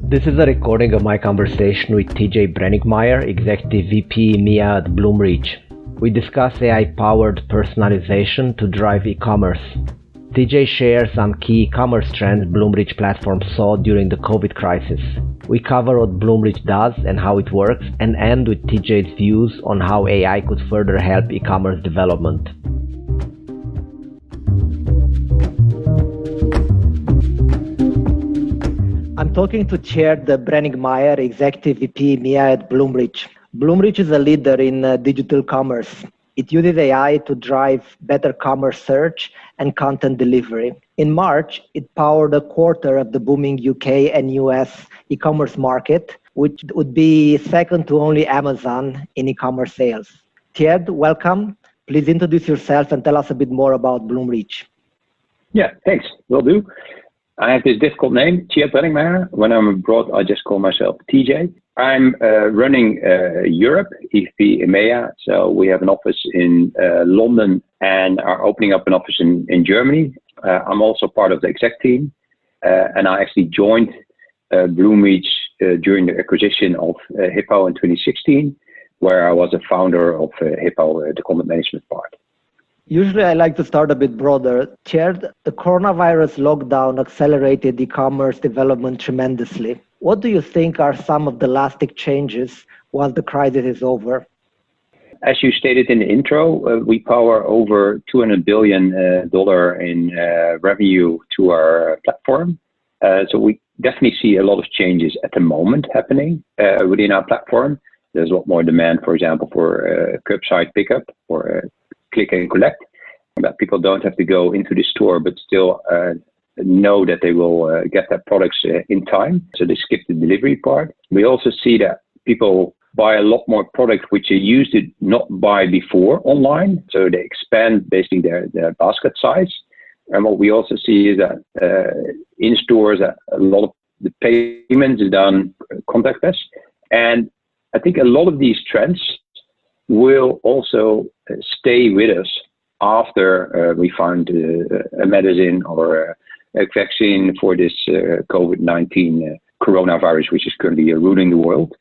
This is a recording of my conversation with Brenninkmeijer, Executive VP EMEA at BloomRich. We discuss AI-powered personalization to drive e-commerce. TJ shares some key e-commerce trends BloomRich platform saw during the COVID crisis. We cover what BloomRich does and how it works, and end with TJ's views on how AI could further help e-commerce development. I'm talking to Brenninkmeijer, Executive VP EMEA at BloomRich. BloomRich is a leader in digital commerce. It uses AI to drive better commerce search and content delivery. In March, it powered a quarter of the booming UK and US e-commerce market, which would be second to only Amazon in e-commerce sales. Tjeerd, welcome. Please introduce yourself and tell us a bit more about BloomRich. Yeah, thanks. Will do. I have this difficult name, Brenninkmeijer. When I'm abroad, I just call myself TJ. I'm running Europe, VP EMEA. So we have an office in London and are opening up an office in Germany. I'm also part of the exec team. And I actually joined BloomRich during the acquisition of Hippo in 2016, where I was a founder of Hippo, the content management part. Usually I like to start a bit broader. Tjeerd, the coronavirus lockdown accelerated e-commerce development tremendously. What do you think are some of the lasting changes once the crisis is over? As you stated in the intro, we power over $200 billion in revenue to our platform. So we definitely see a lot of changes at the moment happening within our platform. There's a lot more demand, for example, for curbside pickup or click and collect, that people don't have to go into the store, but still know that they will get their products in time. So they skip the delivery part. We also see that people buy a lot more product which they used to not buy before online. So they expand basically their basket size. And what we also see is that in stores, a lot of the payments is done contactless. And I think a lot of these trends will also stay with us after we find a medicine or a vaccine for this COVID-19 coronavirus, which is currently ruling the world.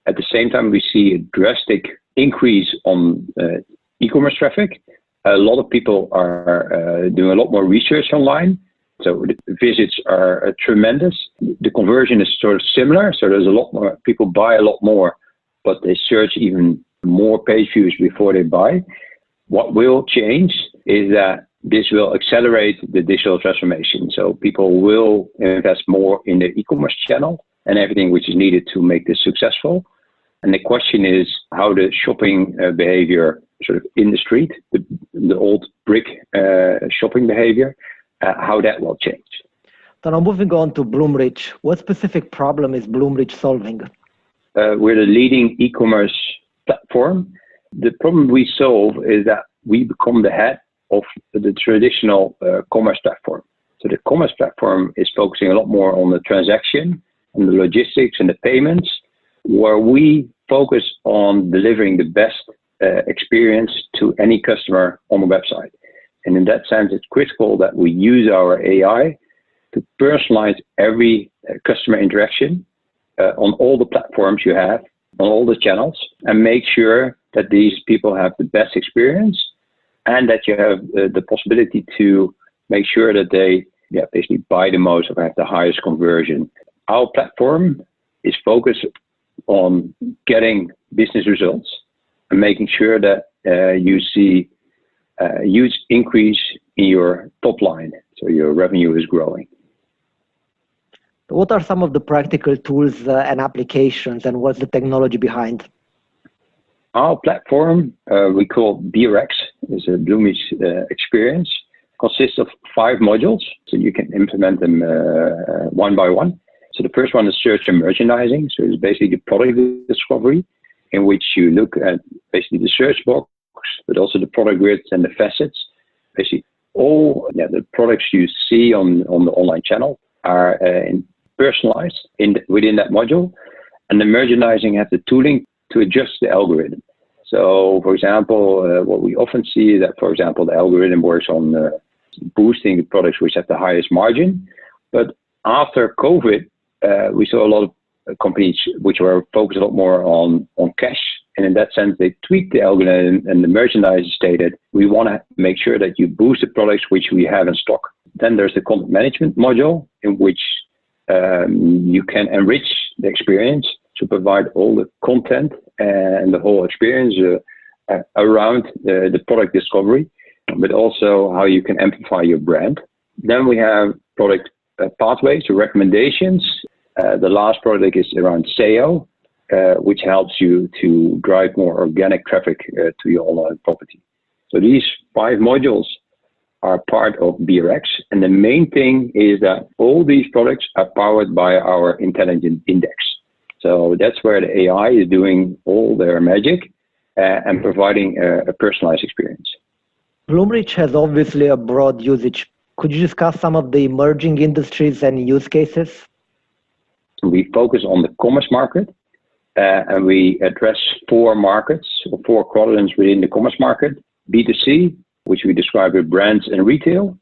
At the same time, we see a drastic increase on e-commerce traffic. A lot of people are doing a lot more research online. So the visits are tremendous. The conversion is sort of similar. So there's a lot more, people buy a lot more, but they search even more page views before they buy. What will change is that this will accelerate the digital transformation. So people will invest more in the e-commerce channel and everything which is needed to make this successful. And the question is how the shopping behavior sort of in the street, the old brick shopping behavior, how that will change. So now moving on to BloomRich, what specific problem is BloomRich solving? We're the leading e-commerce platform. The problem we solve is that we become the head of the traditional commerce platform. So the commerce platform is focusing a lot more on the transaction and the logistics and the payments, where we focus on delivering the best experience to any customer on the website. And in that sense, it's critical that we use our AI to personalize every customer interaction on all the platforms you have, on all the channels, and make sure that these people have the best experience and that you have the possibility to make sure that they basically buy the most or have the highest conversion. Our platform is focused on getting business results and making sure that you see a huge increase in your top line, so your revenue is growing. What are some of the practical tools and applications, and what's the technology behind? Our platform, we call BRX, is a BloomRich experience, consists of 5 modules, so you can implement them one by one. So the first one is search and merchandising. So it's basically the product discovery, in which you look at basically the search box, but also the product grids and the facets. Basically all the products you see on the online channel are personalized within that module. And the merchandising has the tooling to adjust the algorithm. So, for example, what we often see is that, for example, the algorithm works on boosting the products which have the highest margin. But after COVID, we saw a lot of companies which were focused a lot more on cash. And in that sense, they tweaked the algorithm, and the merchandiser stated, we want to make sure that you boost the products which we have in stock. Then there's the content management module, in which you can enrich the experience to provide all the content and the whole experience around the product discovery, but also how you can amplify your brand. Then we have product pathways or recommendations. The last product is around SEO, which helps you to drive more organic traffic to your online property. So these 5 modules are part of BRX, and the main thing is that all these products are powered by our intelligent index. So that's where the AI is doing all their magic and providing a personalized experience. BloomRich has obviously a broad usage. Could you discuss some of the emerging industries and use cases? We focus on the commerce market, and we address 4 markets or 4 quadrants within the commerce market: B2C, which we describe as brands and retail,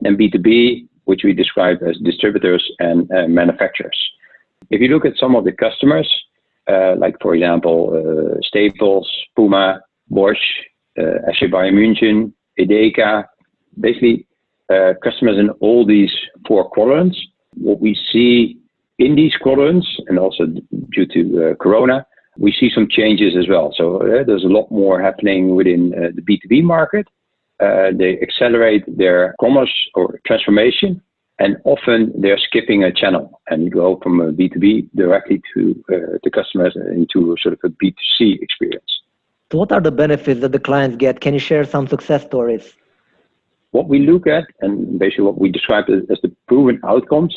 and B2B, which we describe as distributors and manufacturers. If you look at some of the customers, like for example, Staples, Puma, Bosch, SC Bayern München, Edeka, basically customers in all these 4 quadrants. What we see in these quadrants, and also due to Corona, we see some changes as well. So there's a lot more happening within the B2B market. They accelerate their commerce or transformation, and often they're skipping a channel and go from a B2B directly to the customers into sort of a B2C experience. So what are the benefits that the clients get? Can you share some success stories? What we look at, and basically what we describe as the proven outcomes,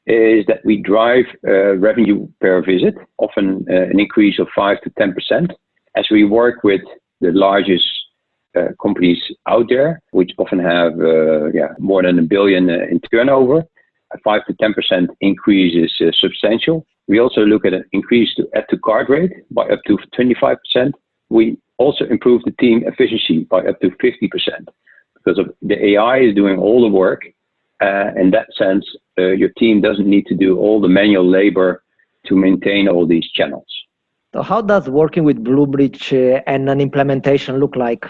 is that we drive revenue per visit, often an increase of 5 to 10%, as we work with the largest companies out there, which often have more than $1 billion in turnover. A 5 to 10% increase is substantial. We also look at an increase to add to cart rate by up to 25%. We also improve the team efficiency by up to 50%, because of the AI is doing all the work. In that sense, your team doesn't need to do all the manual labor to maintain all these channels. So how does working with BloomRich and an implementation look like?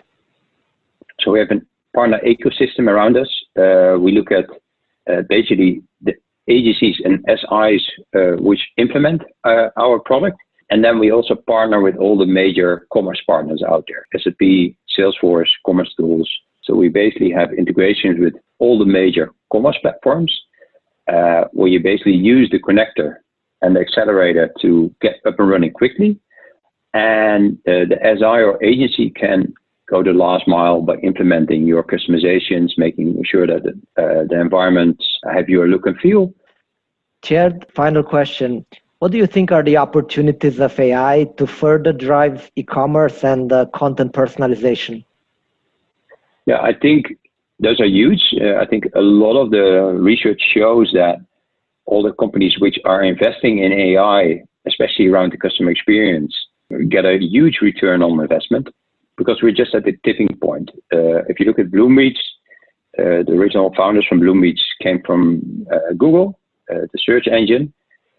So we have a partner ecosystem around us. We look at basically the agencies and SIs which implement our product. And then we also partner with all the major commerce partners out there: SAP, Salesforce, Commerce Tools. So we basically have integrations with all the major commerce platforms, where you basically use the connector and the accelerator to get up and running quickly. And the SI or agency can go the last mile by implementing your customizations, making sure that the environments have your look and feel. Tjeerd, final question. What do you think are the opportunities of AI to further drive e-commerce and content personalization? Yeah, I think those are huge. I think a lot of the research shows that all the companies which are investing in AI, especially around the customer experience, get a huge return on investment, because we're just at the tipping point. If you look at BloomRich, the original founders from BloomRich came from Google, the search engine,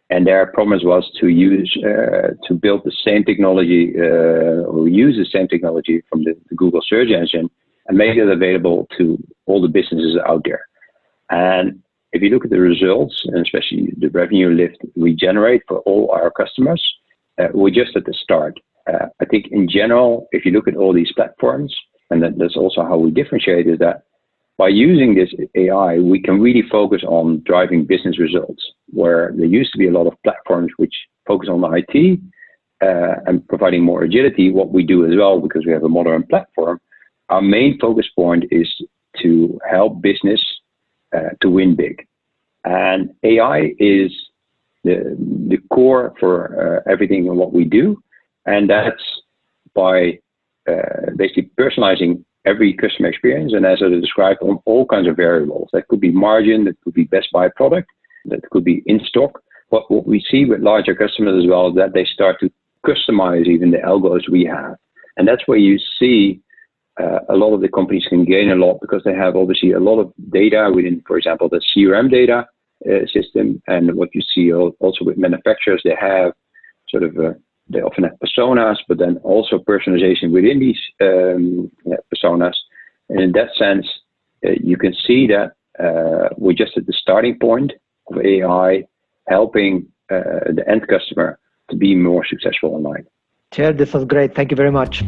and their promise was to build the same technology, or use the same technology from the Google search engine, and make it available to all the businesses out there. And if you look at the results, and especially the revenue lift we generate for all our customers, we're just at the start. I think in general, if you look at all these platforms, and that's also how we differentiate, is that by using this AI, we can really focus on driving business results, where there used to be a lot of platforms which focus on the IT and providing more agility. What we do as well, because we have a modern platform, our main focus point is to help business to win big. And AI is the core for everything in what we do. And that's by basically personalizing every customer experience, and as I described, on all kinds of variables. That could be margin, that could be best buy product, that could be in stock. But what we see with larger customers as well is that they start to customize even the algos we have. And that's where you see a lot of the companies can gain a lot, because they have obviously a lot of data within, for example, the CRM data system. And what you see also with manufacturers, they have sort of they often have personas, but then also personalization within these personas. And in that sense, you can see that we're just at the starting point of AI helping the end customer to be more successful online. Chair, this was great. Thank you very much.